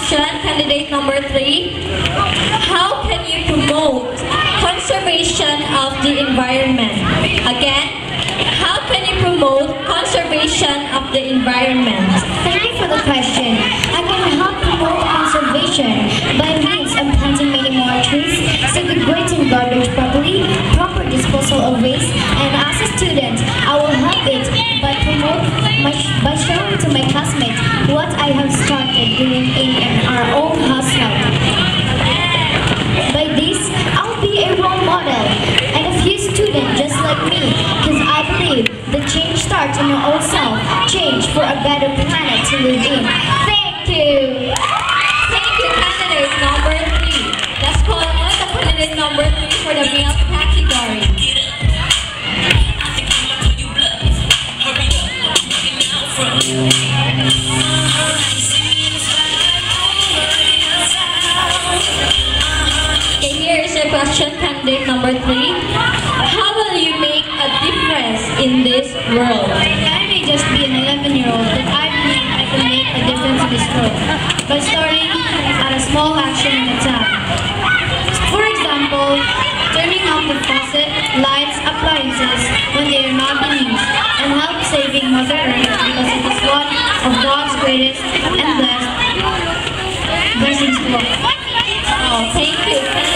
question, candidate number 3. How can you promote conservation of the environment? Again, how can you promote conservation of the environment? Thank you for the question. I can help promote conservation by means of planting many more trees, segregating garbage properly, proper disposal of waste, and as a student, I will help it by showing to my classmates what I have started doing in our own household. By this, I'll be a role model and a few students just like me, because I believe the change starts in your own self, change for a better planet to live in. Thank you! Thank you, candidate number 3. Let's call on the candidate number 3 for the male category. Okay, here is your question, candidate number 3. How will you make a difference in this world? I may just be an 11-year-old, but I believe I can make a difference in this world by starting at a small action at a time. For example, turning off the faucet, lights, appliances when they are not in use, and help saving Mother Earth because it is one of God's greatest and blessings to all. Oh, thank you,